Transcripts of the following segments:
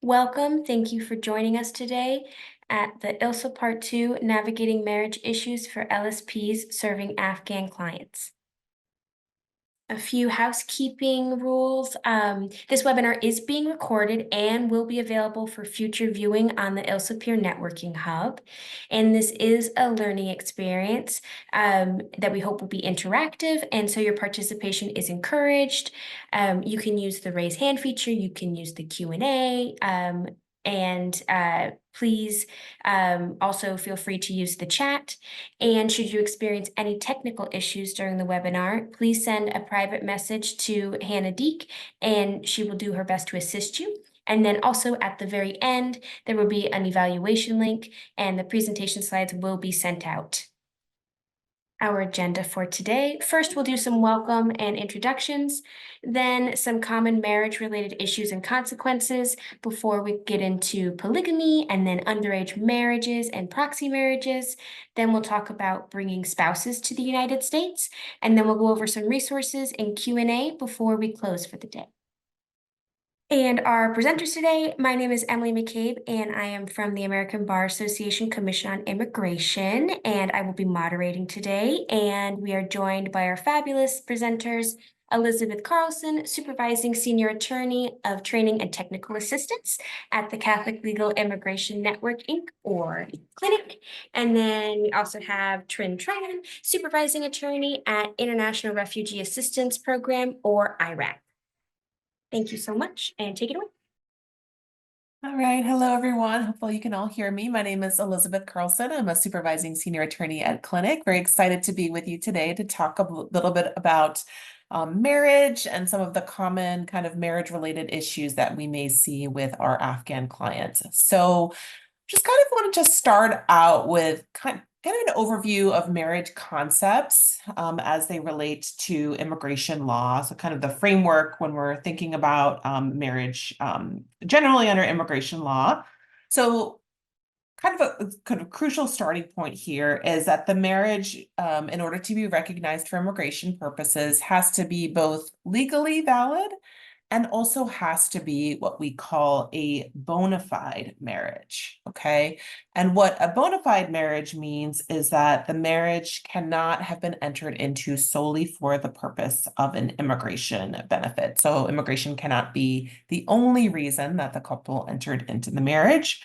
Welcome. Thank you for joining us today at the ILSA Part 2, Navigating Marriage Issues for LSPs Serving Afghan Clients. A few housekeeping rules. This webinar is being recorded and will be available for future viewing on the ILSA Peer Networking Hub. And this is a learning experience that we hope will be interactive, and so your participation is encouraged. You can use the raise hand feature, you can use the Q&A, and please also feel free to use the chat. And should you experience any technical issues during the webinar, please send a private message to Hannah Deek, and she will do her best to assist you. And then also at the very end, there will be an evaluation link, and the presentation slides will be sent out. Our agenda for today. First, we'll do some welcome and introductions, then some common marriage-related issues and consequences before we get into polygamy and then underage marriages and proxy marriages. Then we'll talk about bringing spouses to the United States, and then we'll go over some resources and Q&A before we close for the day. And our presenters today, my name is Emily McCabe, and I am from the American Bar Association Commission on Immigration, and I will be moderating today. And we are joined by our fabulous presenters, Elizabeth Carlson, Supervising Senior Attorney of Training and Technical Assistance at the Catholic Legal Immigration Network, Inc., or Clinic. And then we also have Trin Tran, Supervising Attorney at International Refugee Assistance Program, or IRAP. Thank you so much, and take it away. All right. Hello, everyone. Hopefully you can all hear me. My name is Elizabeth Carlson. I'm a supervising senior attorney at Clinic. Very excited to be with you today to talk a little bit about marriage and some of the common kind of marriage-related issues that we may see with our Afghan clients. So just kind of wanted to start out with kind of an overview of marriage concepts as they relate to immigration law. So kind of the framework when we're thinking about marriage generally under immigration law. So kind of crucial starting point here is that the marriage, in order to be recognized for immigration purposes, has to be both legally valid and also has to be what we call a bona fide marriage, okay? And what a bona fide marriage means is that the marriage cannot have been entered into solely for the purpose of an immigration benefit. So immigration cannot be the only reason that the couple entered into the marriage.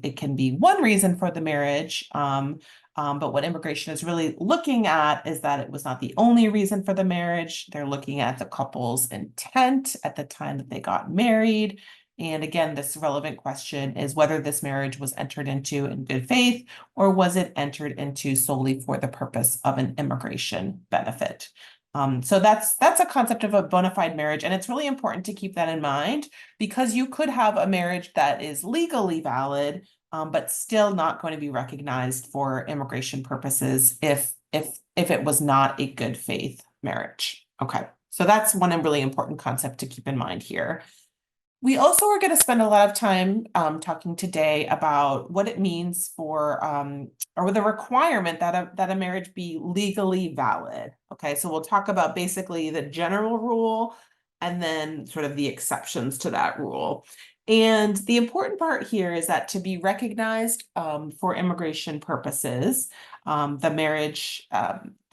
It can be one reason for the marriage, but what immigration is really looking at is that it was not the only reason for the marriage. They're looking at the couple's intent at the time that they got married. And again, this relevant question is whether this marriage was entered into in good faith, or was it entered into solely for the purpose of an immigration benefit. So that's a concept of a bona fide marriage, and it's really important to keep that in mind because you could have a marriage that is legally valid, but still not going to be recognized for immigration purposes if it was not a good faith marriage. Okay, so that's one really important concept to keep in mind here. We also are going to spend a lot of time talking today about what it means for, or the requirement that a marriage be legally valid. Okay, so we'll talk about basically the general rule and then sort of the exceptions to that rule. And the important part here is that to be recognized for immigration purposes, the marriage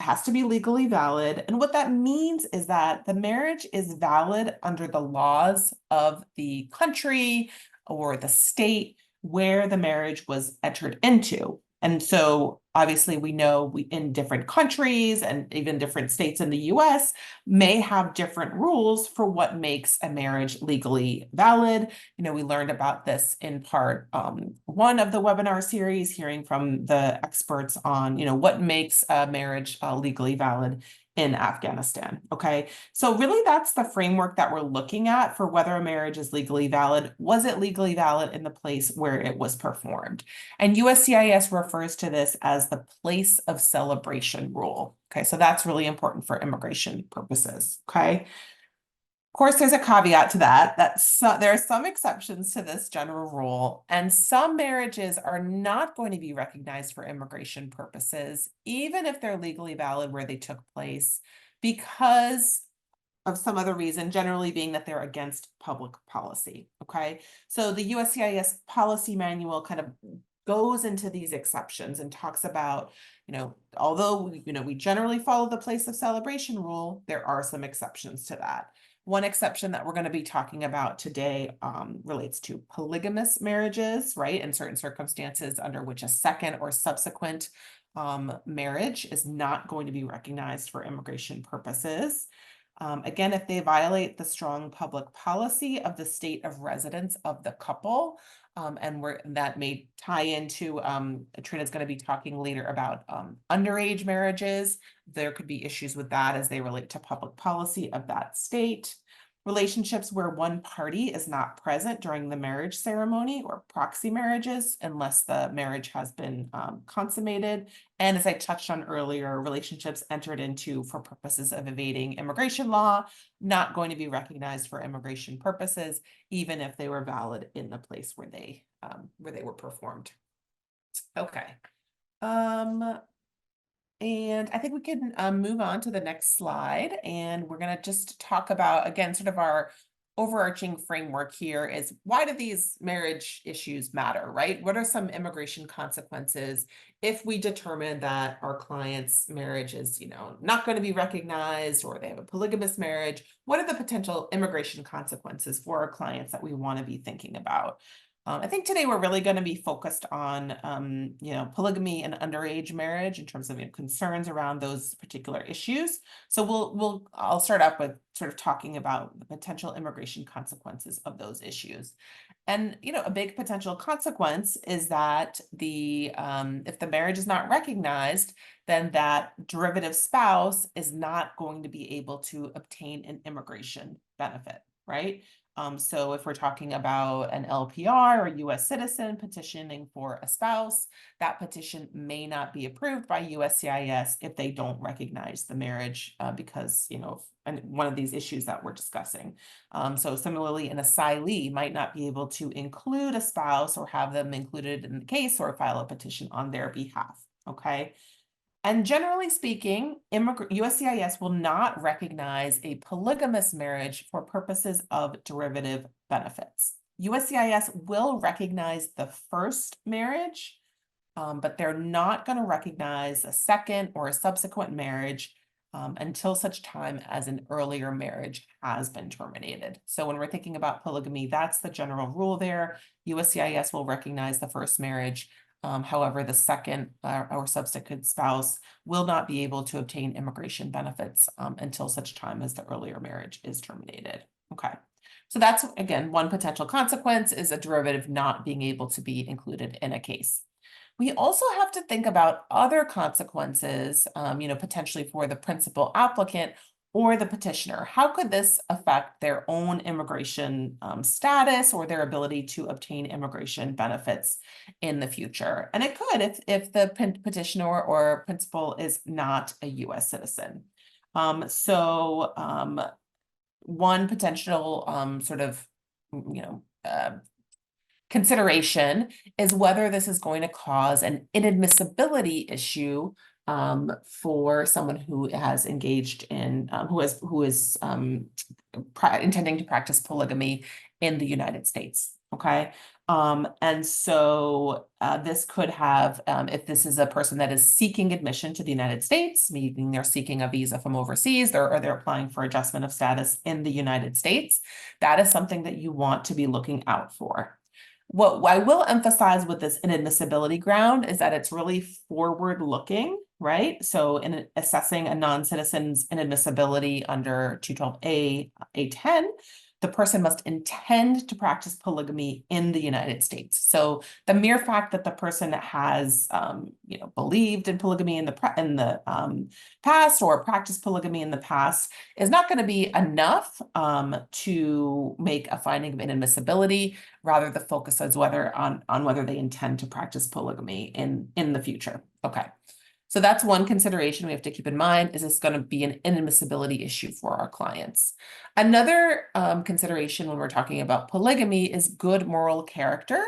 has to be legally valid. And what that means is that the marriage is valid under the laws of the country or the state where the marriage was entered into. And so obviously we know in different countries and even different states in the US may have different rules for what makes a marriage legally valid. You know, we learned about this in part one of the webinar series, hearing from the experts on, you know, what makes a marriage legally valid in Afghanistan. Okay, so really that's the framework that we're looking at for whether a marriage is legally valid. Was it legally valid in the place where it was performed? And USCIS refers to this as the place of celebration rule. Okay, so that's really important for immigration purposes. Okay. Of course, there's a caveat to that, there are some exceptions to this general rule, and some marriages are not going to be recognized for immigration purposes, even if they're legally valid where they took place, because of some other reason, generally being that they're against public policy. Okay, so the USCIS policy manual kind of goes into these exceptions and talks about, although we generally follow the place of celebration rule, there are some exceptions to that. One exception that we're going to be talking about today relates to polygamous marriages, right? In certain circumstances under which a second or subsequent marriage is not going to be recognized for immigration purposes. Again, if they violate the strong public policy of the state of residence of the couple, and that may tie into, Trina's going to be talking later about underage marriages. There could be issues with that as they relate to public policy of that state. Relationships where one party is not present during the marriage ceremony or proxy marriages unless the marriage has been consummated. And as I touched on earlier, relationships entered into for purposes of evading immigration law, not going to be recognized for immigration purposes, even if they were valid in the place where they were performed. Okay. And I think we can move on to the next slide, and we're going to just talk about, again, sort of our overarching framework here is, why do these marriage issues matter, right? What are some immigration consequences if we determine that our client's marriage is, not going to be recognized, or they have a polygamous marriage? What are the potential immigration consequences for our clients that we want to be thinking about? I think today we're really going to be focused on, polygamy and underage marriage in terms of concerns around those particular issues. So I'll start up with sort of talking about the potential immigration consequences of those issues. And, a big potential consequence is that if the marriage is not recognized, then that derivative spouse is not going to be able to obtain an immigration benefit, right? So if we're talking about an LPR or US citizen petitioning for a spouse, that petition may not be approved by USCIS if they don't recognize the marriage because, and one of these issues that we're discussing. So similarly, an asylee might not be able to include a spouse or have them included in the case or file a petition on their behalf, okay? And generally speaking, USCIS will not recognize a polygamous marriage for purposes of derivative benefits. USCIS will recognize the first marriage, but they're not going to recognize a second or a subsequent marriage until such time as an earlier marriage has been terminated. So when we're thinking about polygamy, that's the general rule there. USCIS will recognize the first marriage. However, the second or subsequent spouse will not be able to obtain immigration benefits until such time as the earlier marriage is terminated. Okay, so that's, again, one potential consequence is a derivative not being able to be included in a case. We also have to think about other consequences, potentially for the principal applicant or the petitioner. How could this affect their own immigration status or their ability to obtain immigration benefits in the future? And it could if the petitioner or principal is not a US citizen. One potential sort of, consideration is whether this is going to cause an inadmissibility issue for someone who has engaged in who is intending to practice polygamy in the United States. Okay, and so this could have, if this is a person that is seeking admission to the United States, meaning they're seeking a visa from overseas, or they're applying for adjustment of status in the United States, that is something that you want to be looking out for. What I will emphasize with this inadmissibility ground is that it's really forward-looking, right? So in assessing a non-citizen's inadmissibility under 212A, A10, the person must intend to practice polygamy in the United States. So the mere fact that the person has, believed in polygamy in the past or practiced polygamy in the past is not going to be enough to make a finding of inadmissibility. Rather, the focus is whether they intend to practice polygamy in the future. Okay. So that's one consideration we have to keep in mind. Is this going to be an inadmissibility issue for our clients? Another consideration when we're talking about polygamy is good moral character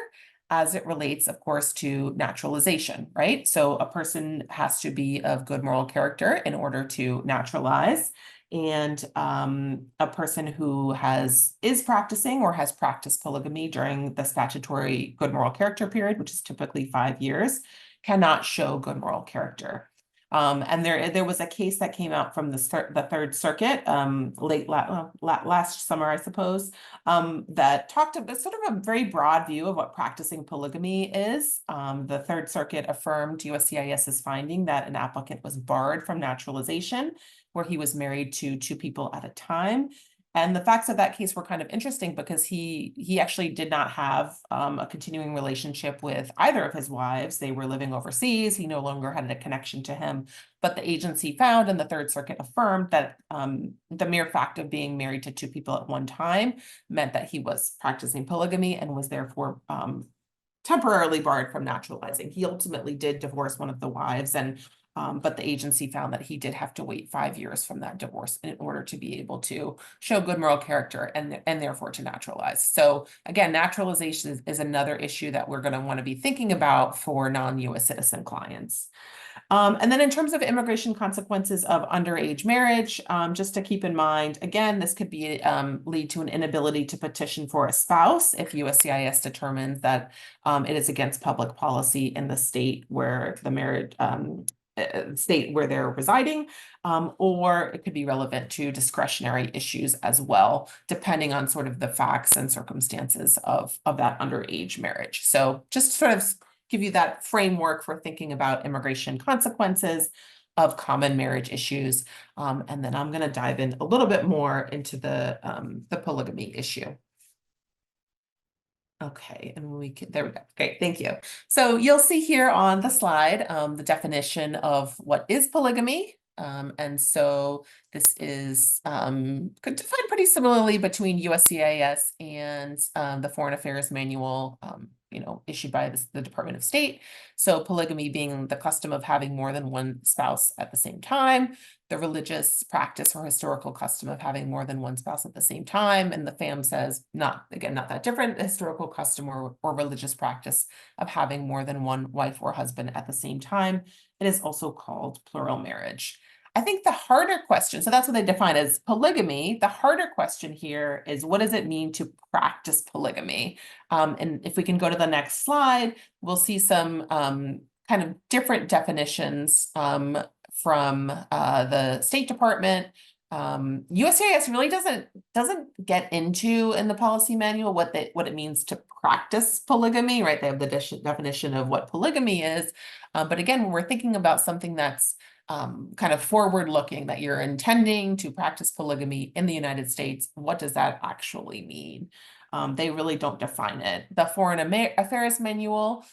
as it relates, of course, to naturalization, right? So a person has to be of good moral character in order to naturalize. and a person who is practicing or has practiced polygamy during the statutory good moral character period, which is typically 5 years, cannot show good moral character. And there was a case that came out from the Third Circuit last summer, I suppose, that talked about sort of a very broad view of what practicing polygamy is. The Third Circuit affirmed USCIS's finding that an applicant was barred from naturalization where he was married to two people at a time. And the facts of that case were kind of interesting because he actually did not have a continuing relationship with either of his wives. They were living overseas. He no longer had a connection to him. But the agency found, and the Third Circuit affirmed, that the mere fact of being married to two people at one time meant that he was practicing polygamy and was therefore temporarily barred from naturalizing. He ultimately did divorce one of the wives, but the agency found that he did have to wait 5 years from that divorce in order to be able to show good moral character and therefore to naturalize. So again, naturalization is another issue that we're going to want to be thinking about for non-US citizen clients. And then in terms of immigration consequences of underage marriage, just to keep in mind, again, this could be lead to an inability to petition for a spouse if USCIS determines that it is against public policy in the state where the marriage state where they're residing, or it could be relevant to discretionary issues as well, depending on sort of the facts and circumstances of that underage marriage. So just sort of give you that framework for thinking about immigration consequences of common marriage issues. And then I'm going to dive in a little bit more into the polygamy issue. Okay, and there we go. Great, thank you. So you'll see here on the slide the definition of what is polygamy. And so this is defined pretty similarly between USCIS and the Foreign Affairs Manual, issued by the Department of State. So polygamy being the custom of having more than one spouse at the same time, the religious practice or historical custom of having more than one spouse at the same time. And the FAM says, not that different, historical custom or religious practice of having more than one wife or husband at the same time. It is also called plural marriage. I think the harder question, so that's what they define as polygamy. The harder question here is, what does it mean to practice polygamy? And if we can go to the next slide, we'll see some kind of different definitions from the State Department. USCIS really doesn't get into in the policy manual what it means to practice polygamy, right? They have the definition of what polygamy is. But again, when we're thinking about something that's kind of forward-looking, that you're intending to practice polygamy in the United States, what does that actually mean? They really don't define it. The Foreign Affairs Manual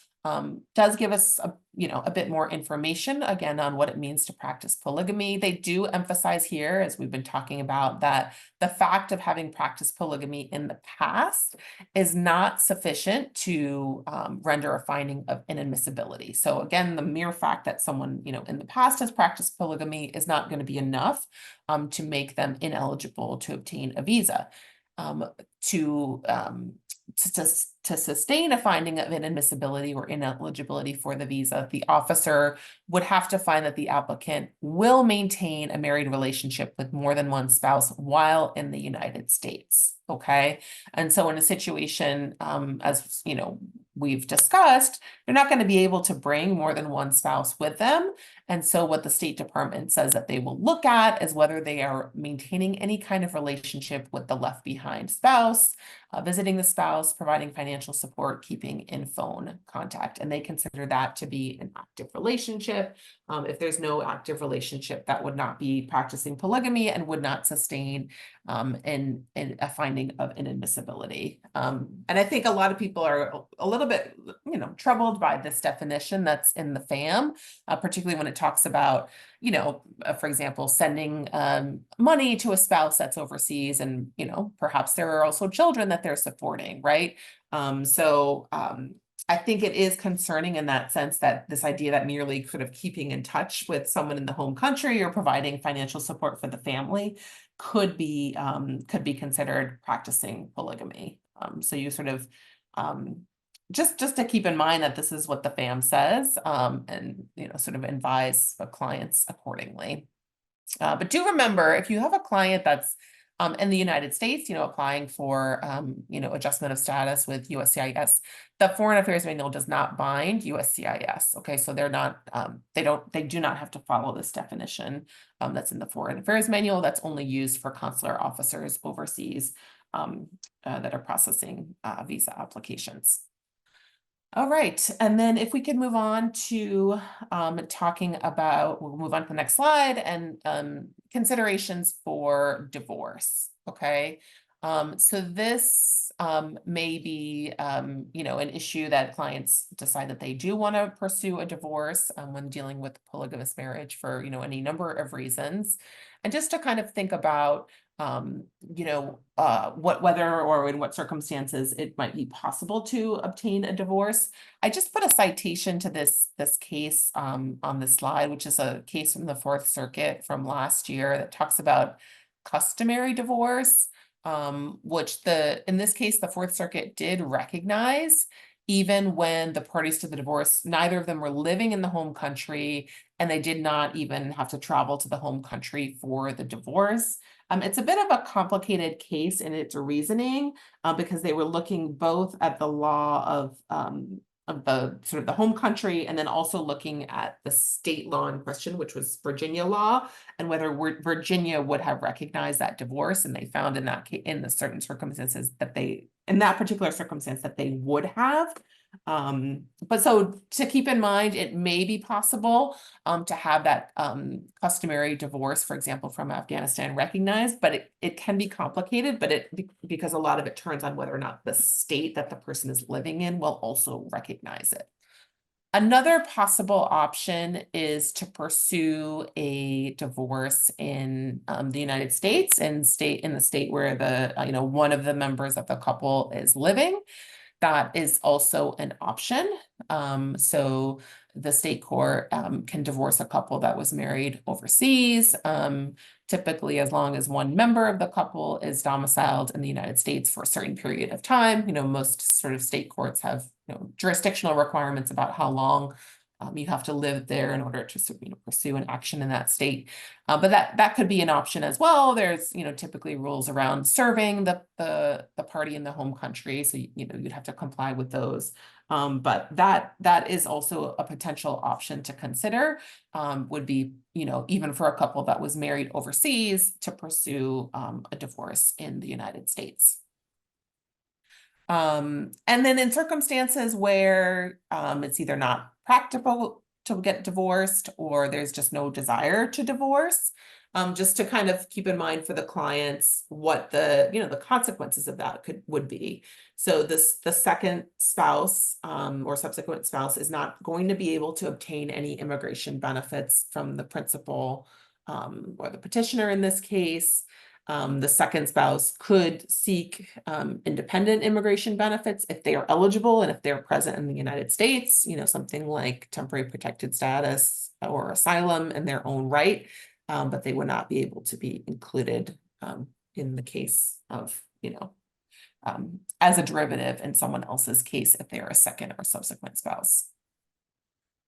does give us a bit more information, again, on what it means to practice polygamy. They do emphasize here, as we've been talking about, that the fact of having practiced polygamy in the past is not sufficient to render a finding of inadmissibility. So again, the mere fact that someone, in the past has practiced polygamy is not going to be enough to make them ineligible to obtain a visa. To sustain a finding of inadmissibility or ineligibility for the visa, the officer would have to find that the applicant will maintain a married relationship with more than one spouse while in the United States. Okay. And so in a situation, as we've discussed, they're not going to be able to bring more than one spouse with them. And so what the State Department says that they will look at is whether they are maintaining any kind of relationship with the left behind spouse, visiting the spouse, providing financial support, keeping in phone contact. And they consider that to be an active relationship. If there's no active relationship, that would not be practicing polygamy and would not sustain in a finding of inadmissibility. And I think a lot of people are a little bit, troubled by this definition that's in the FAM, particularly when it talks about, for example, sending money to a spouse that's overseas, and perhaps there are also children that they're supporting, right? I think it is concerning in that sense, that this idea that merely sort of keeping in touch with someone in the home country or providing financial support for the family could be considered practicing polygamy. So you sort of just to keep in mind that this is what the FAM says, and sort of advise the clients accordingly. But do remember, if you have a client that's in the United States, applying for, adjustment of status with USCIS, the Foreign Affairs Manual does not bind USCIS. Okay, so they're not, they do not have to follow this definition that's in the Foreign Affairs Manual. That's only used for consular officers overseas that are processing visa applications. All right, and then if we could move on to talking about, we'll move on to the next slide, and considerations for divorce. Okay, so this may be an issue that clients decide that they do want to pursue a divorce when dealing with polygamous marriage for any number of reasons, and just to kind of think about whether or in what circumstances it might be possible to obtain a divorce. I just put a citation to this case on the slide, which is a case from the Fourth Circuit from last year that talks about customary divorce, which in this case, the Fourth Circuit did recognize even when the parties to the divorce, neither of them were living in the home country, and they did not even have to travel to the home country for the divorce. It's a bit of a complicated case in its reasoning because they were looking both at the law of the sort of the home country, and then also looking at the state law in question, which was Virginia law, and whether Virginia would have recognized that divorce. And they found in that case, in the certain circumstances that in that particular circumstance, that they would have. But so to keep in mind, it may be possible to have that customary divorce, for example, from Afghanistan recognized, but it can be complicated, but because a lot of it turns on whether or not the state that the person is living in will also recognize it. Another possible option is to pursue a divorce in the United States and in the state where the one of the members of the couple is living. That is also an option. So the state court can divorce a couple that was married overseas, typically as long as one member of the couple is domiciled in the United States for a certain period of time. Most sort of state courts have jurisdictional requirements about how long you have to live there in order to pursue an action in that state. But that could be an option as well. There's typically rules around serving the party in the home country, so you'd have to comply with those. But that is also a potential option to consider. Would be even for a couple that was married overseas to pursue a divorce in the United States. And then in circumstances where it's either not practical to get divorced or there's just no desire to divorce, just to kind of keep in mind for the clients what the consequences of that would be. So the second spouse or subsequent spouse is not going to be able to obtain any immigration benefits from the principal or the petitioner in this case. The second spouse could seek independent immigration benefits if they are eligible and if they're present in the United States, something like temporary protected status or asylum in their own right, but they would not be able to be included in the case of, as a derivative in someone else's case if they are a second or subsequent spouse.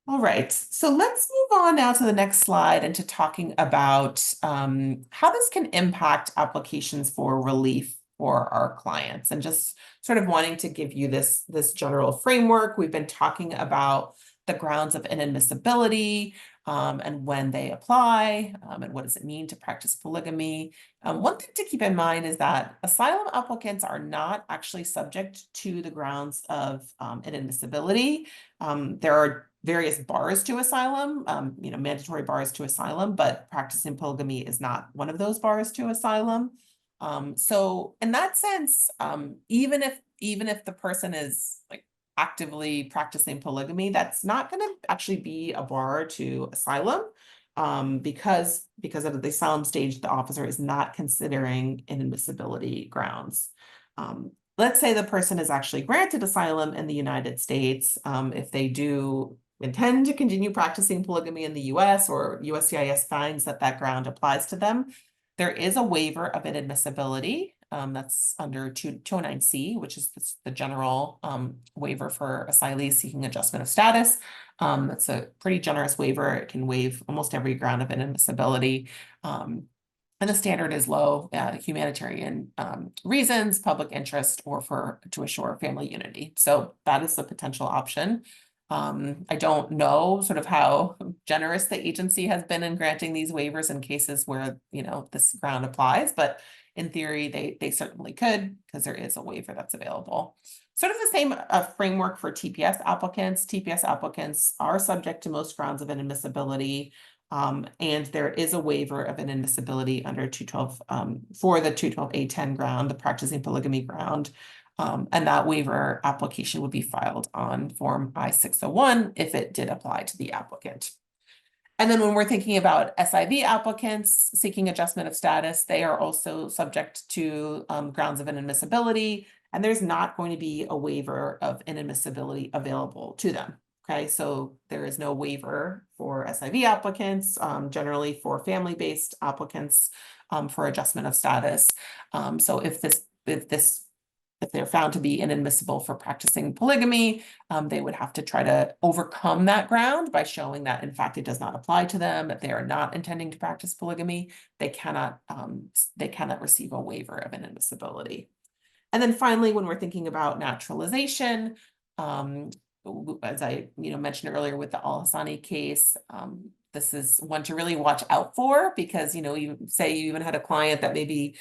All right, so let's move on now to the next slide and to talking about how this can impact applications for relief for our clients, and just sort of wanting to give you this general framework. We've been talking about the grounds of inadmissibility and when they apply and what does it mean to practice polygamy. One thing to keep in mind is that asylum applicants are not actually subject to the grounds of inadmissibility. There are various bars to asylum, mandatory bars to asylum, but practicing polygamy is not one of those bars to asylum. So in that sense, even if the person is like actively practicing polygamy, that's not going to actually be a bar to asylum, because of the asylum stage, the officer is not considering inadmissibility grounds. Let's say the person is actually granted asylum in the United States. If they do intend to continue practicing polygamy in the US, or USCIS finds that ground applies to them, there is a waiver of inadmissibility That's under 209C, which is the general waiver for asylees seeking adjustment of status. It's a pretty generous waiver. It can waive almost every ground of inadmissibility. And the standard is low, humanitarian reasons, public interest, or to assure family unity. So that is the potential option. I don't know sort of how generous the agency has been in granting these waivers in cases where, this ground applies, but in theory, they certainly could, because there is a waiver that's available. Sort of the same framework for TPS applicants. TPS applicants are subject to most grounds of inadmissibility. And there is a waiver of inadmissibility under 212 for the 212A10 ground, the practicing polygamy ground. And that waiver application would be filed on Form I-601 if it did apply to the applicant. And then when we're thinking about SIV applicants seeking adjustment of status, they are also subject to grounds of inadmissibility, and there's not going to be a waiver of inadmissibility available to them. Okay, so there is no waiver for SIV applicants, generally for family-based applicants for adjustment of status. So if they're found to be inadmissible for practicing polygamy, they would have to try to overcome that ground by showing that, in fact, it does not apply to them, that they are not intending to practice polygamy. They cannot receive a waiver of inadmissibility. And then finally, when we're thinking about naturalization, as I mentioned earlier with the Al-Hassani case, this is one to really watch out for, because you say you even had a client that maybe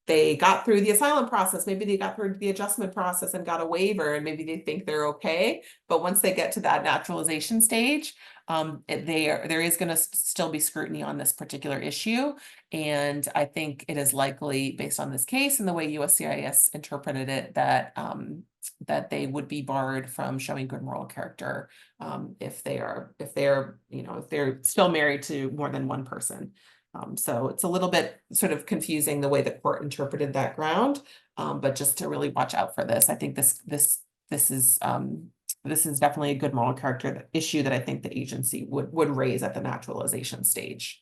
they got through the asylum process, maybe they got through the adjustment process and got a waiver, and maybe they think they're okay. But once they get to that naturalization stage, there is going to still be scrutiny on this particular issue. And I think it is likely, based on this case and the way USCIS interpreted it, that that they would be barred from showing good moral character if they're still married to more than one person. So it's a little bit sort of confusing the way the court interpreted that ground, but just to really watch out for this. I think this is definitely a good moral character issue that I think the agency would raise at the naturalization stage.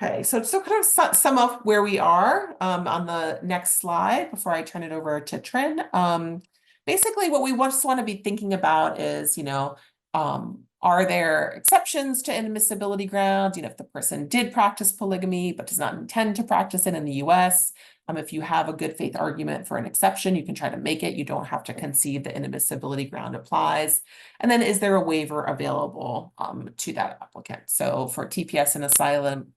Okay, so kind of sum up where we are on the next slide before I turn it over to Trin. Basically, what we just want to be thinking about is, are there exceptions to inadmissibility grounds? If the person did practice polygamy but does not intend to practice it in the US, if you have a good faith argument for an exception, you can try to make it. You don't have to concede the inadmissibility ground applies. And then, is there a waiver available to that applicant? So for TPS and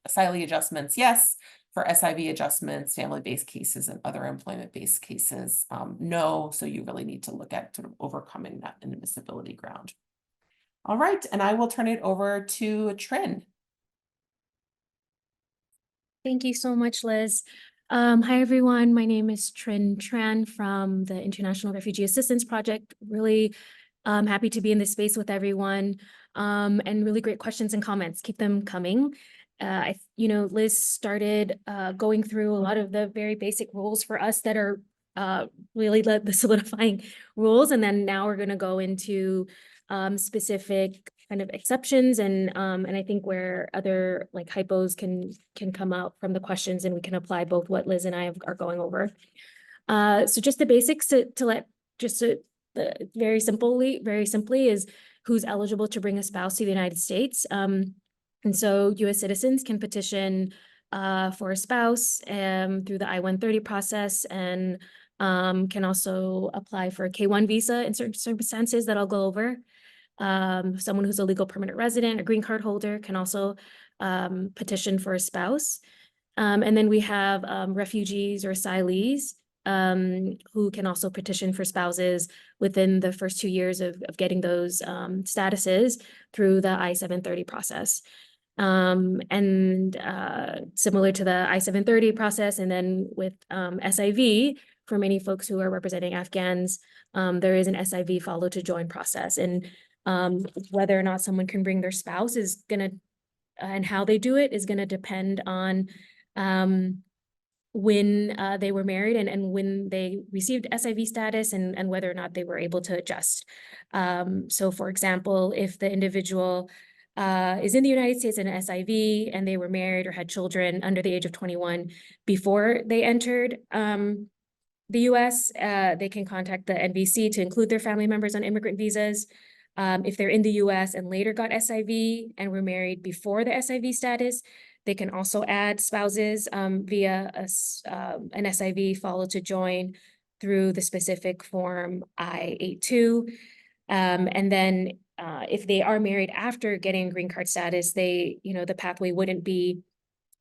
asylee adjustments, yes. For SIV adjustments, family-based cases, and other employment-based cases, no. So you really need to look at sort of overcoming that inadmissibility ground. All right, and I will turn it over to Trin. Thank you so much, Liz. Hi, everyone. My name is Trin Tran from the International Refugee Assistance Project. Really happy to be in this space with everyone, and really great questions and comments. Keep them coming. Liz started going through a lot of the very basic rules for us that are really the solidifying rules, and then now we're going to go into specific kind of exceptions and I think where other like hypos can come out from the questions, and we can apply both what Liz and I are going over. So just the basics very simply is who's eligible to bring a spouse to the United States. And so U.S. citizens can petition for a spouse through the I-130 process, and can also apply for a K-1 visa in certain circumstances that I'll go over. Someone who's a legal permanent resident, a green card holder, can also petition for a spouse. And then we have refugees or asylees who can also petition for spouses within the first 2 years of getting those statuses through the I-730 process. And similar to the I-730 process, and then with SIV, for many folks who are representing Afghans, there is an SIV follow to join process. And whether or not someone can bring their spouse is gonna, and how they do it is gonna depend on when they were married and when they received SIV status, and whether or not they were able to adjust. So for example, if the individual is in the United States in an SIV, and they were married or had children under the age of 21 before they entered the US, they can contact the NVC to include their family members on immigrant visas. If they're in the US and later got SIV and were married before the SIV status, they can also add spouses via an SIV follow to join through the specific form I-82. And then if they are married after getting green card status, the pathway wouldn't be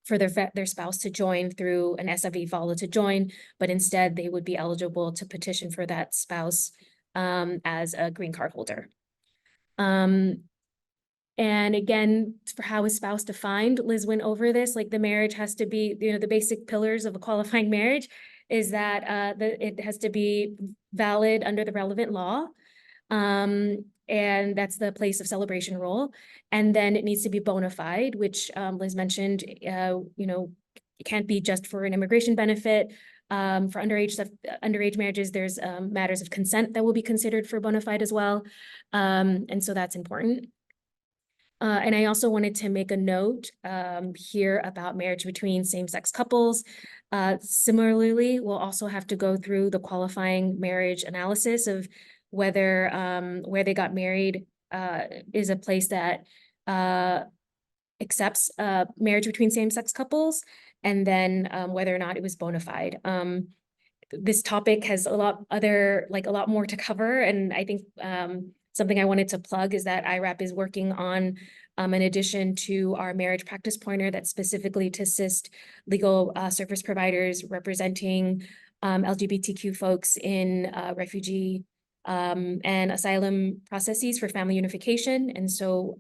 for their spouse to join through an SIV follow to join, but instead they would be eligible to petition for that spouse as a green card holder. And again, for how is spouse defined, Liz went over this, like the marriage has to be, the basic pillars of a qualifying marriage is that it has to be valid under the relevant law. And that's the place of celebration rule. And then it needs to be bona fide, which Liz mentioned, it can't be just for an immigration benefit. For underage marriages, there's matters of consent that will be considered for bona fide as well. And so that's important. And I also wanted to make a note here about marriage between same-sex couples. Similarly, we'll also have to go through the qualifying marriage analysis of whether where they got married is a place that accepts marriage between same-sex couples, and then whether or not it was bona fide. This topic has a lot more to cover, and I think something I wanted to plug is that IRAP is working on an addition to our marriage practice pointer that's specifically to assist legal service providers representing LGBTQ folks in refugee and asylum processes for family unification. And so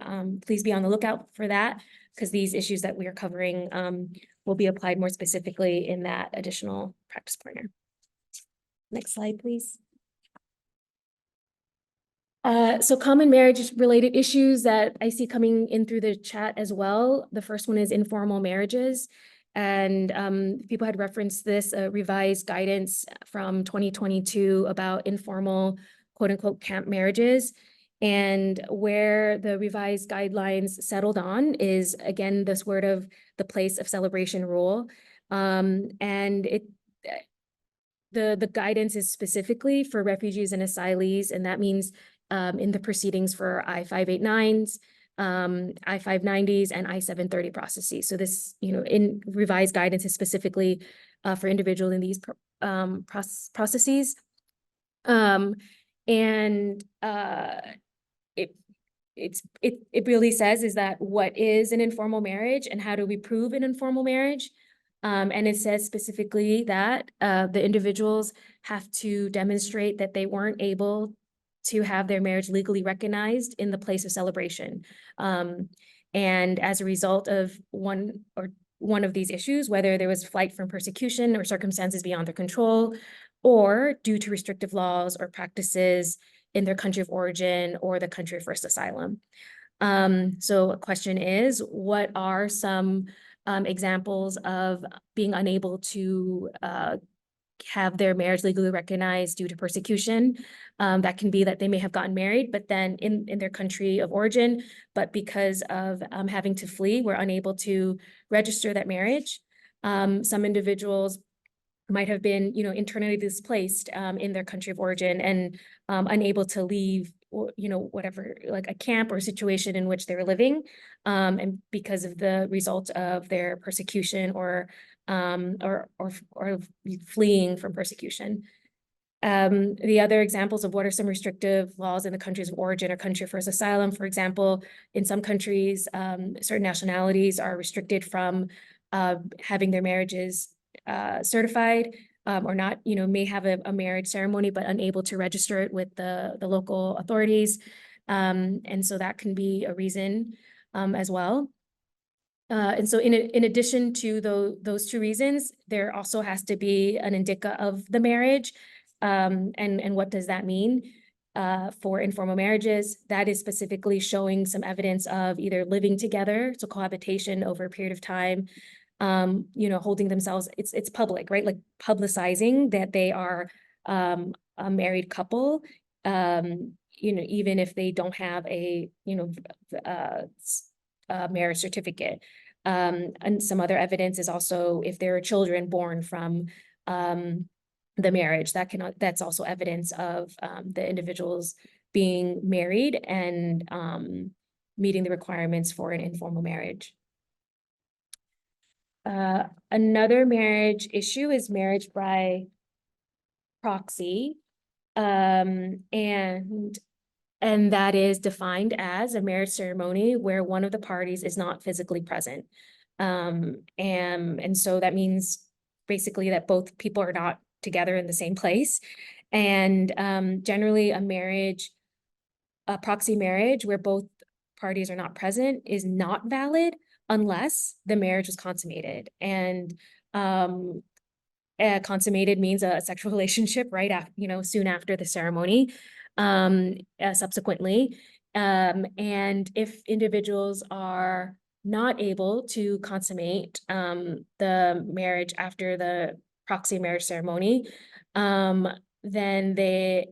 please be on the lookout for that, because these issues that we are covering will be applied more specifically in that additional practice pointer. Next slide, please. So common marriage related issues that I see coming in through the chat as well. The first one is informal marriages. And people had referenced this revised guidance from 2022 about informal quote unquote camp marriages. And where the revised guidelines settled on is, again, this word of the place of celebration rule. And the guidance is specifically for refugees and asylees, and that means in the proceedings for I-589s, I-590s, and I-730 processes. So this, in revised guidance is specifically for individuals in these processes. It really says is that what is an informal marriage and how do we prove an informal marriage? And it says specifically that the individuals have to demonstrate that they weren't able to have their marriage legally recognized in the place of celebration. And as a result of one of these issues, whether there was flight from persecution or circumstances beyond their control, or due to restrictive laws or practices in their country of origin or the country of first asylum. So a question is, what are some examples of being unable to have their marriage legally recognized due to persecution? That can be that they may have gotten married, but then in their country of origin, but because of having to flee, were unable to register that marriage. Some individuals might have been, internally displaced in their country of origin and unable to leave, whatever, like a camp or situation in which they were living, and because of the result of their persecution or fleeing from persecution. The other examples of what are some restrictive laws in the countries of origin or country of first asylum, for example, in some countries, certain nationalities are restricted from having their marriages certified, or not, may have a marriage ceremony, but unable to register it with the local authorities. And so that can be a reason as well. And so in addition to those two reasons, there also has to be an indica of the marriage. And what does that mean for informal marriages? That is specifically showing some evidence of either living together, so cohabitation over a period of time, holding themselves, it's public, right? Like publicizing that they are a married couple, even if they don't have a, marriage certificate. And some other evidence is also if there are children born from the marriage, that's also evidence of the individuals being married and meeting the requirements for an informal marriage. Another marriage issue is marriage by proxy. And that is defined as a marriage ceremony where one of the parties is not physically present. And so that means basically that both people are not together in the same place. And generally a proxy marriage where both parties are not present is not valid unless the marriage was consummated. And consummated means a sexual relationship right after, soon after the ceremony, subsequently. And if individuals are not able to consummate the marriage after the proxy marriage ceremony, then they're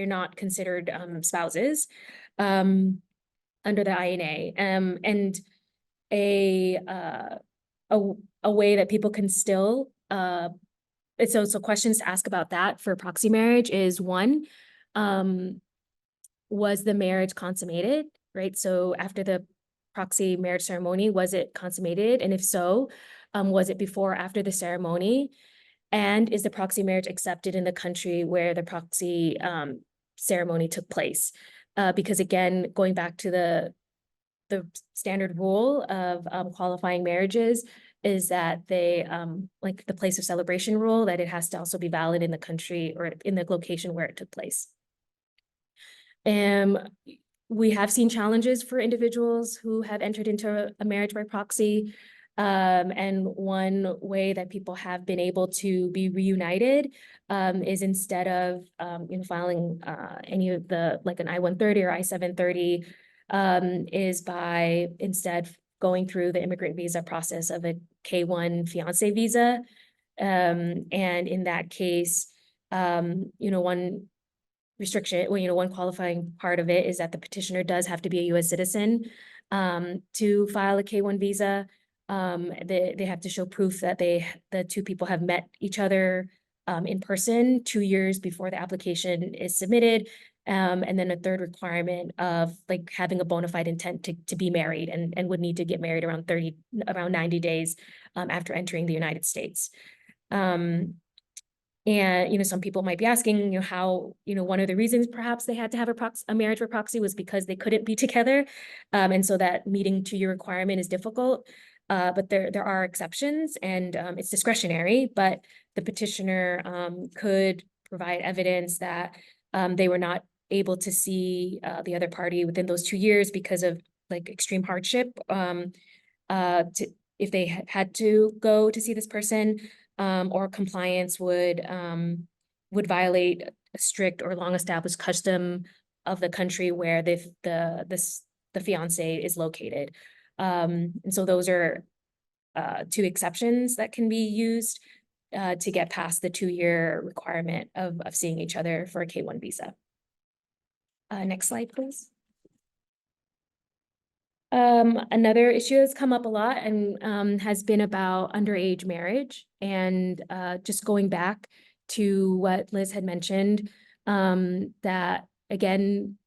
not considered spouses under the INA. And a way that people can still so questions to ask about that for proxy marriage is one, was the marriage consummated, right? So after the proxy marriage ceremony, was it consummated? And if so, was it before or after the ceremony? And is the proxy marriage accepted in the country where the proxy ceremony took place? Because again, going back to the standard rule of qualifying marriages is that they, like the place of celebration rule, that it has to also be valid in the country or in the location where it took place. We have seen challenges for individuals who have entered into a marriage by proxy. And one way that people have been able to be reunited is instead of filing any of like an I-130 or I-730, is by instead going through the immigrant visa process of a K-1 fiance visa. And in that case, one restriction, one qualifying part of it is that the petitioner does have to be a U.S. citizen to file a K-1 visa. They have to show proof that the two people have met each other in person 2 years before the application is submitted. And then a third requirement of like having a bona fide intent to be married and would need to get married around 90 days after entering the United States. And, some people might be asking, how, one of the reasons perhaps they had to have a marriage by proxy was because they couldn't be together. And so that meeting 2-year requirement is difficult. But there are exceptions and it's discretionary, but the petitioner could provide evidence that they were not able to see the other party within those 2 years because of like extreme hardship. If they had to go to see this person, or compliance would violate a strict or long-established custom of the country where the fiance is located. And so those are 2 exceptions that can be used to get past the 2-year requirement of seeing each other for a K-1 visa. Next slide, please. Another issue that's come up a lot and has been about underage marriage. And just going back to what Liz had mentioned, that again,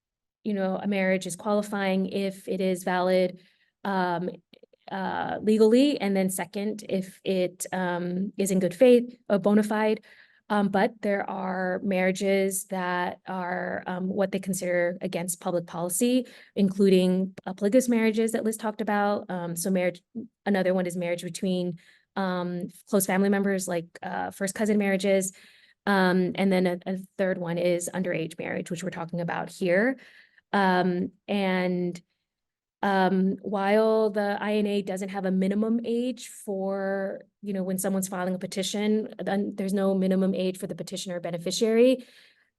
a marriage is qualifying if it is valid legally, and then second, if it is in good faith or bona fide. But there are marriages that are what they consider against public policy, including polygamous marriages that Liz talked about. So another one is marriage between close family members, like first cousin marriages. And then a third one is underage marriage, which we're talking about here. While the INA doesn't have a minimum age for, when someone's filing a petition, then there's no minimum age for the petitioner or beneficiary.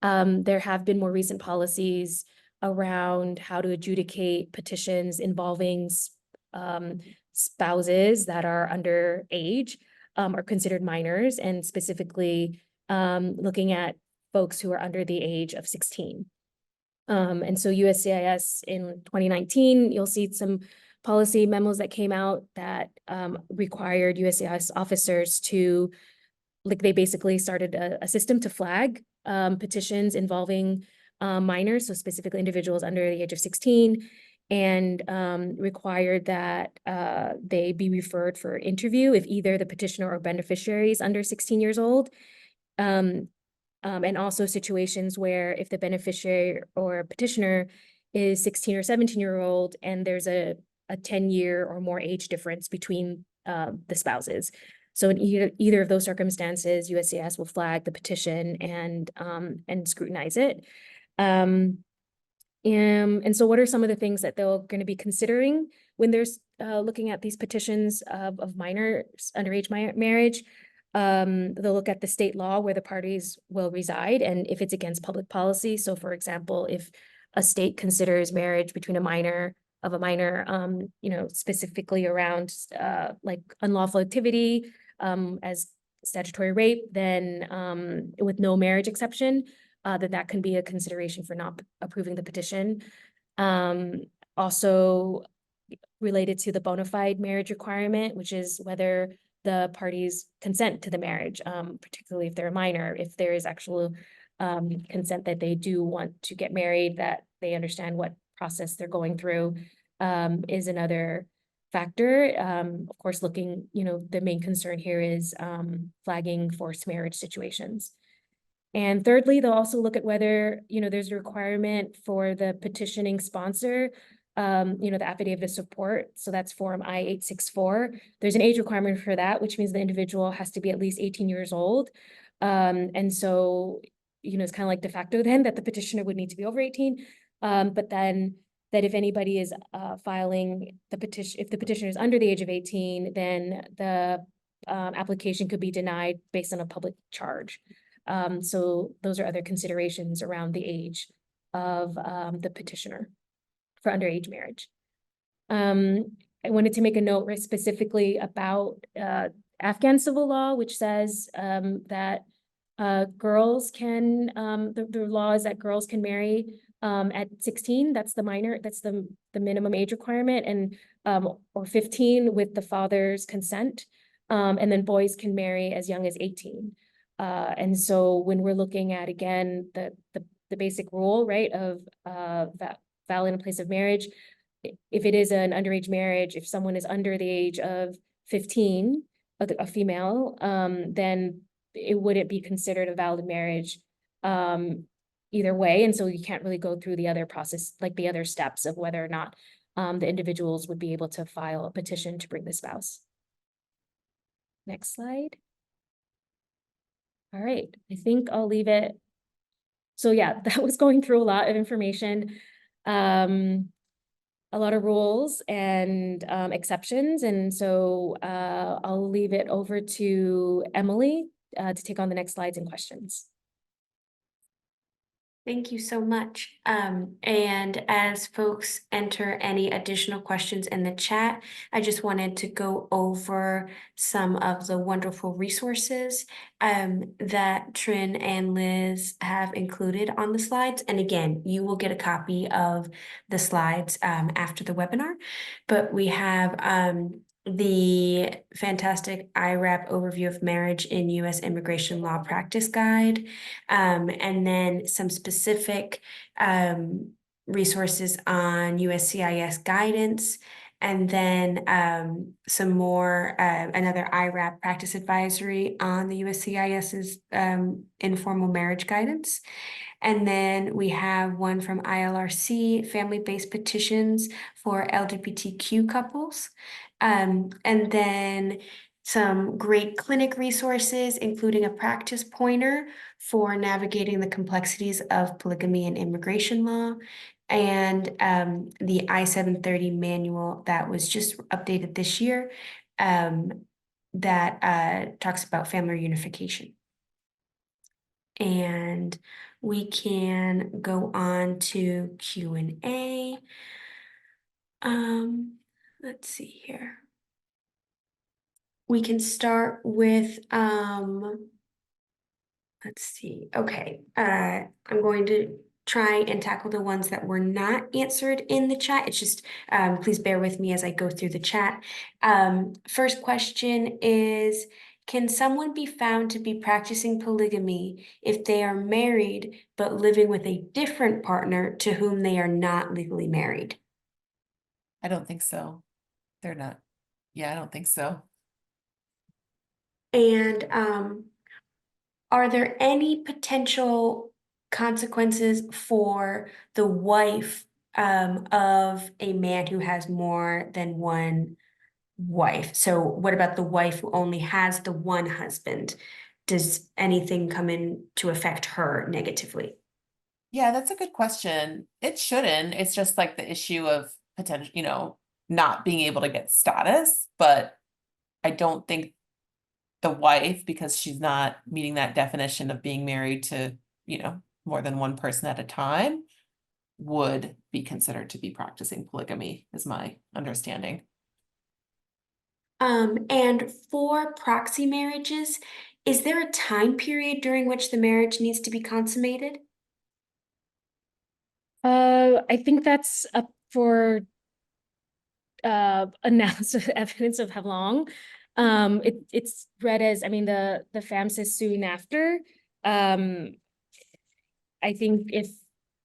There have been more recent policies around how to adjudicate petitions involving spouses that are underage or considered minors, and specifically looking at folks who are under the age of 16. And so USCIS in 2019, you'll see some policy memos that came out that required USCIS officers to, like, they basically started a system to flag petitions involving minors, so specifically individuals under the age of 16, and required that they be referred for interview if either the petitioner or beneficiary is under 16 years old. And also situations where if the beneficiary or petitioner is 16 or 17-year-old and there's a 10-year or more age difference between the spouses. So in either of those circumstances, USCIS will flag the petition and scrutinize it. And so what are some of the things that they're going to be considering when they're looking at these petitions of minors underage marriage? They'll look at the state law where the parties will reside and if it's against public policy. So for example, if a state considers marriage between a minor, specifically around like unlawful activity as statutory rape, then with no marriage exception, that can be a consideration for not approving the petition. Also related to the bona fide marriage requirement, which is whether the parties consent to the marriage, particularly if they're a minor, if there is actual consent that they do want to get married, that they understand what process they're going through, is another factor. Of course, looking, the main concern here is flagging forced marriage situations. And thirdly, they'll also look at whether, there's a requirement for the petitioning sponsor, the affidavit of support. So that's form I-864. There's an age requirement for that, which means the individual has to be at least 18 years old. And so, it's kind of like de facto then that the petitioner would need to be over 18. But then that if anybody is filing the petition, if the petitioner is under the age of 18, then the application could be denied based on a public charge. So those are other considerations around the age of the petitioner for underage marriage. I wanted to make a note specifically about Afghan civil law, which says that girls can, the law is that girls can marry at 16, that's the minimum age requirement, and or 15 with the father's consent, and then boys can marry as young as 18. And so when we're looking at, again, the basic rule, right, of that valid in place of marriage, if it is an underage marriage, if someone is under the age of 15, a female, then it wouldn't be considered a valid marriage either way. And so you can't really go through the other process, like the other steps of whether or not the individuals would be able to file a petition to bring the spouse. Next slide. All right, I think I'll leave it. So yeah, that was going through a lot of information, a lot of rules and exceptions. And so I'll leave it over to Emily to take on the next slides and questions. Thank you so much. And as folks enter any additional questions in the chat, I just wanted to go over some of the wonderful resources that Trin and Liz have included on the slides. And again, you will get a copy of the slides after the webinar, but we have the fantastic IRAP overview of marriage in U.S. immigration law practice guide, and then some specific resources on USCIS guidance, and then some more, another IRAP practice advisory on the USCIS's informal marriage guidance. And then we have one from ILRC, family-based petitions for LGBTQ couples. And then some great clinic resources, including a practice pointer for navigating the complexities of polygamy and immigration law, and the I-730 manual that was just updated this year that talks about family reunification. And we can go on to Q&A. Let's see here. We can start with, let's see. Okay, I'm going to try and tackle the ones that were not answered in the chat. It's just, please bear with me as I go through the chat. First question is, can someone be found to be practicing polygamy if they are married but living with a different partner to whom they are not legally married? I don't think so. They're not. Yeah, I don't think so. And are there any potential consequences for the wife of a man who has more than one wife? So what about the wife who only has the one husband? Does anything come in to affect her negatively? Yeah, that's a good question. It shouldn't. It's just like the issue of potential, not being able to get status. But I don't think the wife, because she's not meeting that definition of being married to, more than one person at a time, would be considered to be practicing polygamy, is my understanding. And for proxy marriages, is there a time period during which the marriage needs to be consummated? I think that's up for analysis evidence of how long. It's read as, I mean, the FAM says soon after. I think if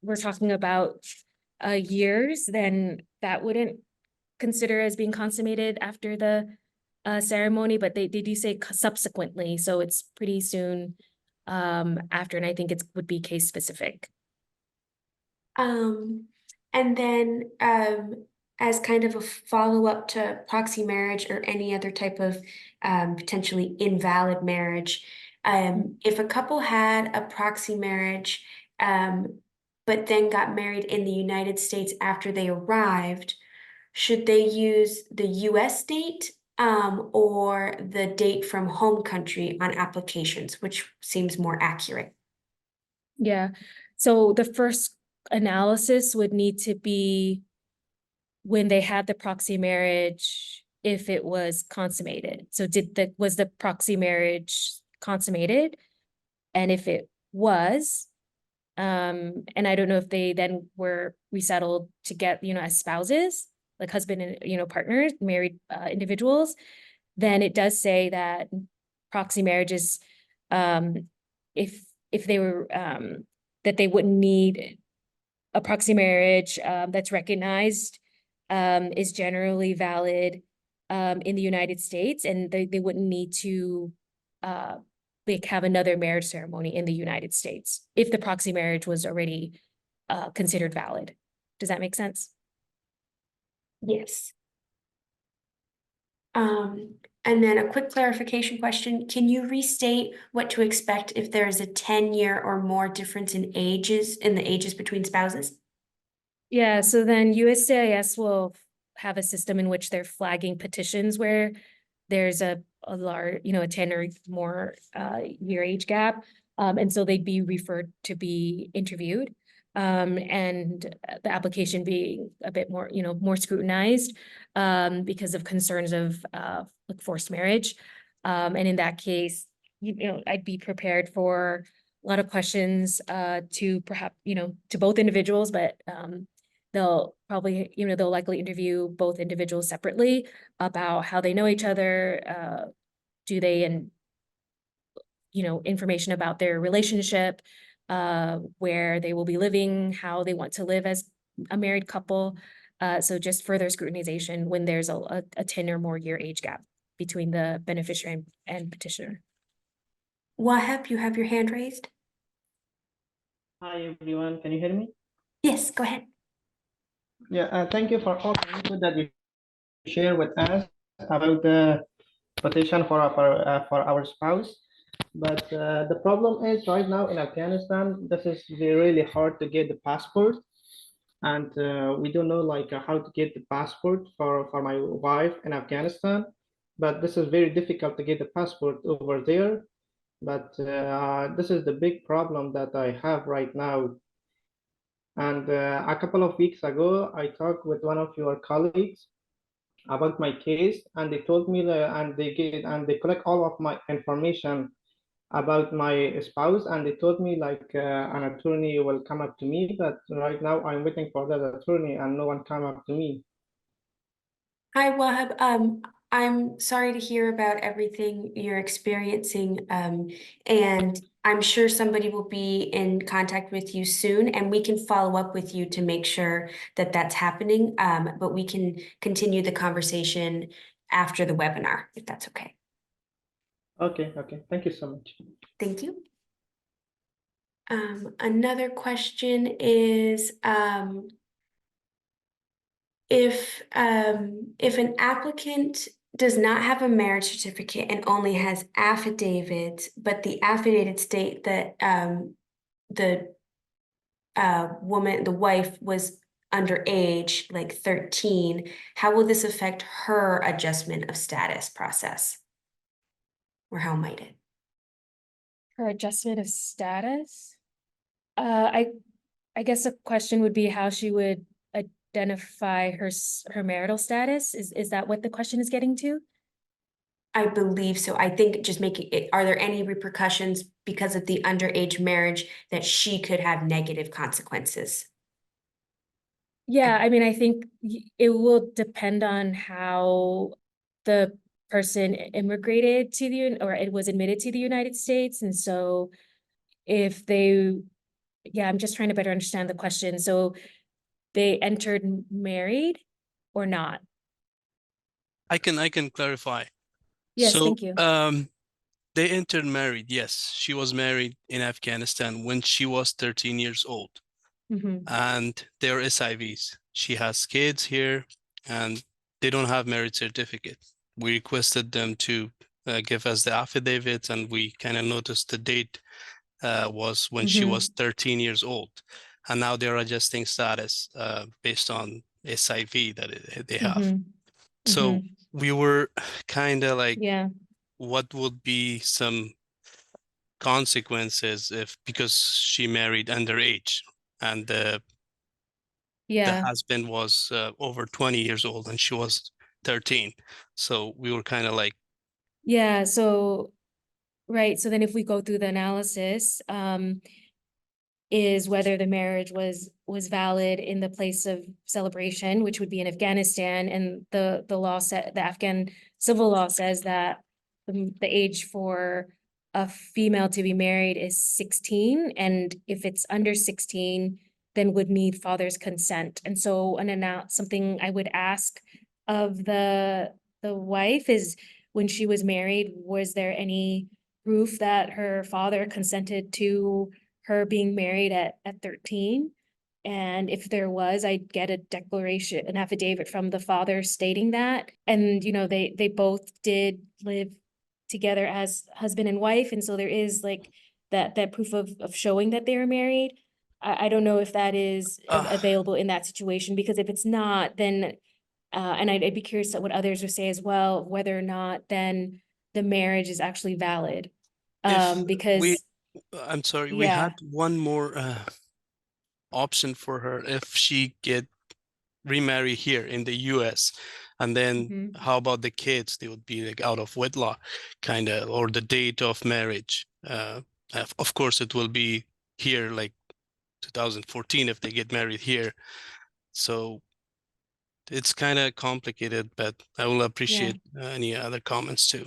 we're talking about years, then that wouldn't consider as being consummated after the ceremony, but they do say subsequently, so it's pretty soon after, and I think it would be case specific. And then as kind of a follow-up to proxy marriage or any other type of potentially invalid marriage, if a couple had a proxy marriage but then got married in the United States after they arrived, should they use the US date or the date from home country on applications, which seems more accurate? Yeah, so the first analysis would need to be when they had the proxy marriage, if it was consummated. So was the proxy marriage consummated? And if it was, and I don't know if they then were resettled to get, as spouses, like husband and, partners, married individuals, then it does say that proxy marriages, if they were, that they wouldn't need a proxy marriage that's recognized, is generally valid in the United States, and they wouldn't need to have another marriage ceremony in the United States if the proxy marriage was already considered valid. Does that make sense? Yes. And then a quick clarification question. Can you restate what to expect if there is a 10-year or more difference in the ages between spouses? Yeah, so then USCIS will have a system in which they're flagging petitions where there's a large, a 10 or more year age gap. And so they'd be referred to be interviewed. And the application being a bit more, more scrutinized because of concerns of like forced marriage. And in that case, I'd be prepared for a lot of questions to perhaps, to both individuals, but they'll probably, they'll likely interview both individuals separately about how they know each other, do they, and, information about their relationship, where they will be living, how they want to live as a married couple. So just further scrutinization when there's a 10 or more year age gap between the beneficiary and petitioner. Wahab, you have your hand raised? Hi everyone, can you hear me? Yes, go ahead. Yeah, thank you for all the info that you share with us about the petition for our spouse. But the problem is right now in Afghanistan, this is really hard to get the passport, and we don't know how to get the passport for my wife in Afghanistan. But this is very difficult to get the passport over there. But this is the big problem that I have right now. And a couple of weeks ago, I talked with one of your colleagues about my case, and they told me and they collect all of my information about my spouse, and they told me like an attorney will come up to me, but right now I'm waiting for that attorney and no one come up to me. Hi, Wahab. I'm sorry to hear about everything you're experiencing. And I'm sure somebody will be in contact with you soon, and we can follow up with you to make sure that that's happening. But we can continue the conversation after the webinar, if that's okay. Okay, thank you so much. Thank you. Another question is, if an applicant does not have a marriage certificate and only has affidavits, but the affidavit state that the the wife was underage, like 13, how will this affect her adjustment of status process? Or how might it? Her adjustment of status? I guess a question would be how she would identify her marital status. Is that what the question is getting to? I believe so. I think just making it, are there any repercussions because of the underage marriage that she could have negative consequences? Yeah, I mean, I think it will depend on how the person immigrated to or it was admitted to the United States. And so if yeah, I'm just trying to better understand the question. So they entered married or not? I can clarify. Yes, So, thank you. they entered married. Yes, she was married in Afghanistan when she was 13 years old, Mhm. and they're SIVs. She has kids here, and they don't have marriage certificate. We requested them to give us the affidavits, and we kind of noticed the date was when she Mhm. was 13 years old, and now they're adjusting status based on SIV that they have. Mhm. So Mhm. we were kind of like, Yeah, what would be some consequences if because she married underage and the yeah, husband was over 20 years old and she was 13. So we were kind of like, yeah. So, right. So then if we go through the analysis, is whether the marriage was valid in the place of celebration, which would be in Afghanistan, and the law said the Afghan civil law says that the age for a female to be married is 16, and if it's under 16, then would need father's consent. And so something I would ask of the wife is, when she was married, was there any proof that her father consented to her being married at 13? And if there was, I'd get a declaration, an affidavit from the father stating that. And, they both did live together as husband and wife. And so there is like that proof of showing that they were married. I don't know if that is available in that situation, because if it's not, then, and I'd be curious what others would say as well, whether or not then the marriage is actually valid. if we, Because I'm sorry, we yeah. had one more option for her if she get remarry here in the US. And then Mhm. how about the kids? They would be like out of wedlock, kind of, or the date of marriage. Of course, it will be here like 2014 if they get married here. So it's kind of complicated, but I will appreciate any other comments too.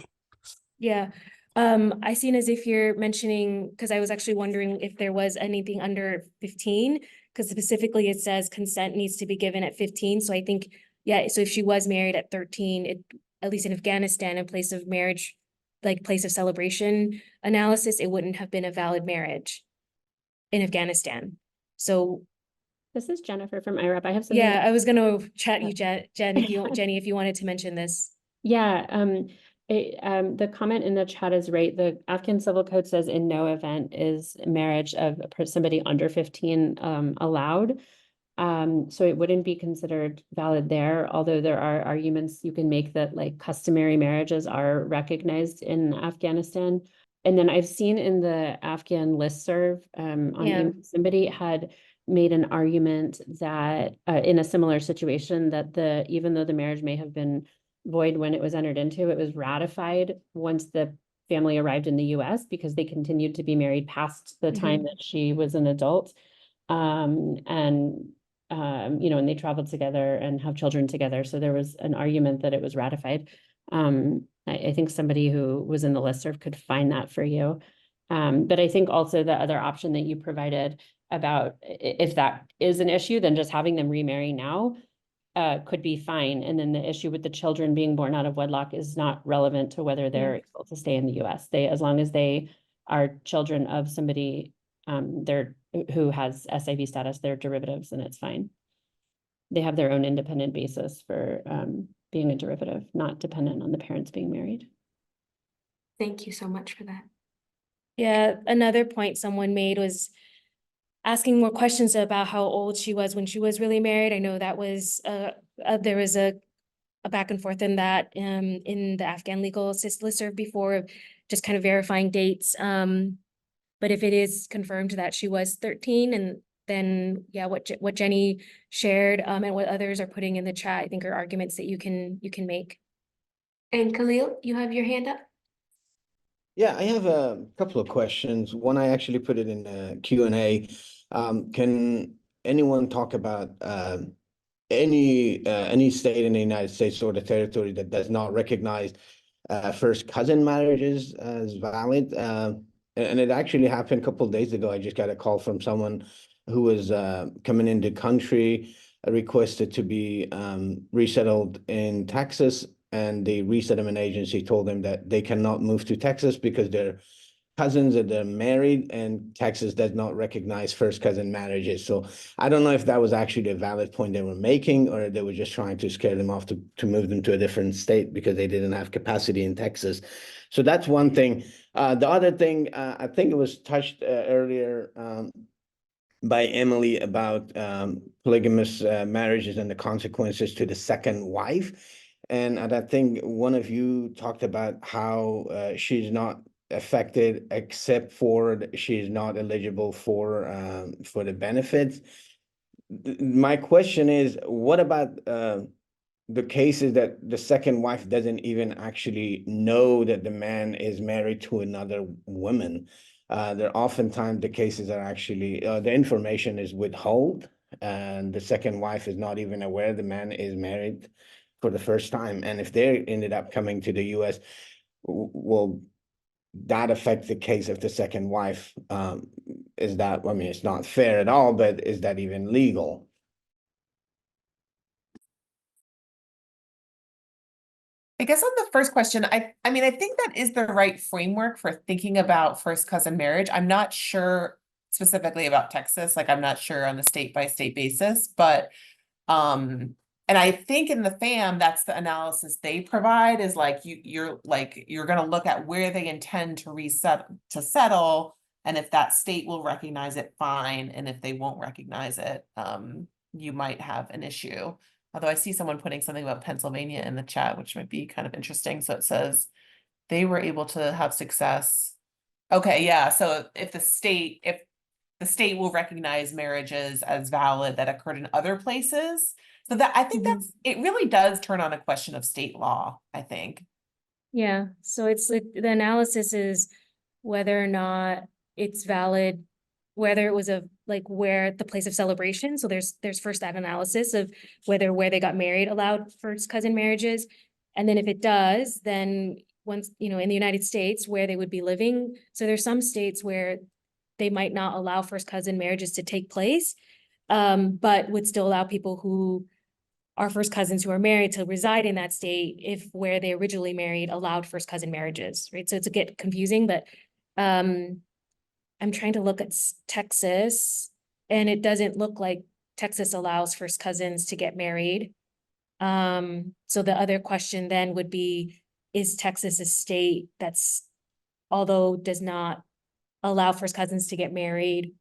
Yeah. I seen as if you're mentioning, because I was actually wondering if there was anything under 15, because specifically it says consent needs to be given at 15. So I think, yeah, so if she was married at 13, at least in Afghanistan, in place of marriage, like place of celebration analysis, it wouldn't have been a valid marriage in Afghanistan. So This is Jennifer from IREP. I have something. yeah, I was gonna chat you, Yeah. Jen, if you wanted to mention this. Yeah, the comment in the chat is right. The Afghan Civil Code says in no event is marriage of somebody under 15 allowed. So it wouldn't be considered valid there, although there are arguments you can make that like customary marriages are recognized in Afghanistan. And then I've seen in the Afghan listserv on email, somebody had made an argument that in a similar situation that even though the marriage may have been void when it was entered into, it was ratified once the family arrived in the US because they continued to be married past the time that she was an adult. And they traveled together and have children together. So there was an argument that it was ratified. I think somebody who was in the listserv could find that for you. But I think also the other option that you provided about if that is an issue, then just having them remarry now could be fine. And then the issue with the children being born out of wedlock is not relevant to whether they're able to stay in the US. As long as they are children of somebody who has SIV status, they're derivatives, and it's fine. They have their own independent basis for being a derivative, not dependent on the parents being married. Thank you so much for that. Yeah, another point someone made was asking more questions about how old she was when she was really married. I know that was there was a back and forth in that in the Afghan legal assist listserv before, just kind of verifying dates. But if it is confirmed that she was 13, and then yeah, what Jenny shared and what others are putting in the chat, I think are arguments that you can make. And Khalil, you have your hand up. Yeah, I have a couple of questions. One, I actually put it in the Q&A. Can anyone talk about any state in the United States or the territory that does not recognize first cousin marriages as valid? And it actually happened a couple of days ago. I just got a call from someone who was coming into country, requested to be resettled in Texas, and the resettlement agency told them that they cannot move to Texas because they're cousins and they're married, and Texas does not recognize first cousin marriages. So I don't know if that was actually a valid point they were making, or they were just trying to scare them off to move them to a different state because they didn't have capacity in Texas. So that's one thing. The other thing, I think it was touched earlier by Emily about polygamous marriages and the consequences to the second wife. And I think one of you talked about how she's not affected except for she's not eligible for the benefits. My question is, what about the cases that the second wife doesn't even actually know that the man is married to another woman? There are oftentimes the cases are actually the information is withheld, and the second wife is not even aware the man is married for the first time. And if they ended up coming to the US, will that affect the case of the second wife? Is that, I mean, it's not fair at all, but is that even legal? I guess on the first question, I mean, I think that is the right framework for thinking about first cousin marriage. I'm not sure specifically about Texas, like I'm not sure on the state by state basis, but and I think in the FAM, that's the analysis they provide, is like you're going to look at where they intend to settle, and if that state will recognize it, fine, and if they won't recognize it, you might have an issue. Although I see someone putting something about Pennsylvania in the chat, which might be kind of interesting. So it says they were able to have success. Okay, yeah. So if the state will recognize marriages as valid that occurred in other places. So that I think it really does turn on a question of state law, I think. Yeah, so it's like the analysis is whether or not it's valid, whether it was where the place of celebration. So there's first that analysis of where they got married allowed first cousin marriages. And then if it does, then once, in the United States where they would be living. So there's some states where they might not allow first cousin marriages to take place, but would still allow people who are first cousins who are married to reside in that state if where they originally married allowed first cousin marriages, right? So it's a bit confusing, but I'm trying to look at Texas, and it doesn't look like Texas allows first cousins to get married. So the other question then would be, is Texas a state that's, although does not allow first cousins to get married,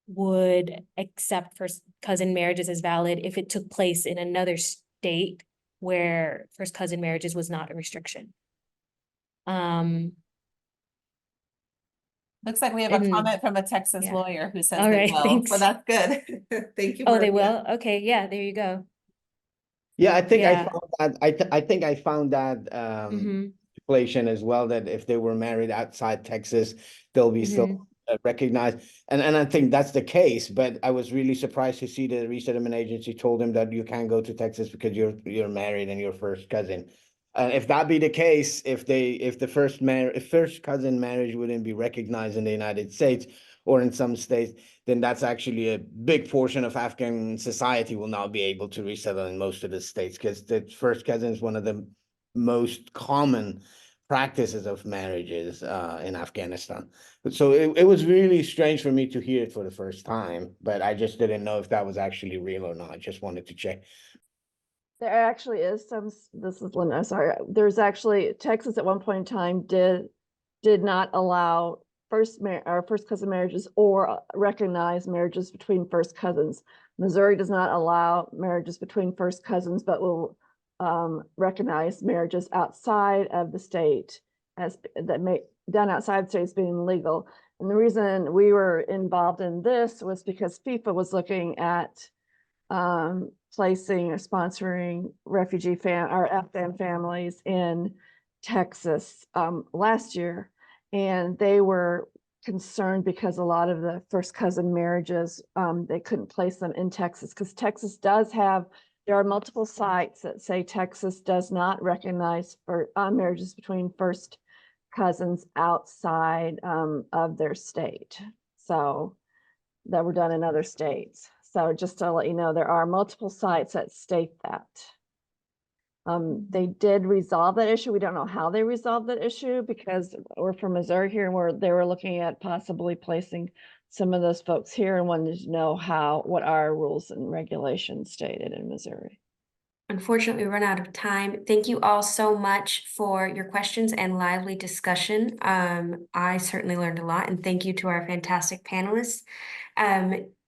would accept first cousin marriages as valid if it took place in another state where first cousin marriages was not a restriction? Looks like we have a comment from a Texas lawyer who says all they right, will. thanks. So that's good. Thank you. Oh, they will? Okay, yeah, there you go. Yeah, I think I Yeah. found that. I think I found that legislation as well that if they were married outside Texas, they'll be still recognized. And I think that's the case, but I was really surprised to see the resettlement agency told him that you can't go to Texas because you're married and you're first cousin. If that be the case, if the first cousin marriage wouldn't be recognized in the United States or in some states, then that's actually a big portion of Afghan society will not be able to resettle in most of the states, because the first cousin is one of the most common practices of marriages in Afghanistan. So it was really strange for me to hear it for the first time, but I just didn't know if that was actually real or not. I just wanted to check. There actually is this is Linda, sorry. There's actually, Texas at one point in time did not allow first cousin marriages or recognize marriages between first cousins. Missouri does not allow marriages between first cousins, but will recognize marriages outside of the state done outside the state as being legal. And the reason we were involved in this was because FIFA was looking at placing or sponsoring refugee or Afghan families in Texas last year. And they were concerned because a lot of the first cousin marriages, they couldn't place them in Texas, because Texas does have, there are multiple sites that say Texas does not recognize for marriages between first cousins outside of their state. So that were done in other states. So just to let you know, there are multiple sites that state that. They did resolve that issue. We don't know how they resolved that issue, because we're from Missouri here, where they were looking at possibly placing some of those folks here and wanted to know what our rules and regulations stated in Missouri. Unfortunately, we run out of time. Thank you all so much for your questions and lively discussion. I certainly learned a lot, and thank you to our fantastic panelists.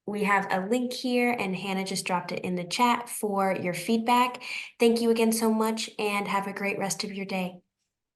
We have a link here, and Hannah just dropped it in the chat for your feedback. Thank you again so much, and have a great rest of your day.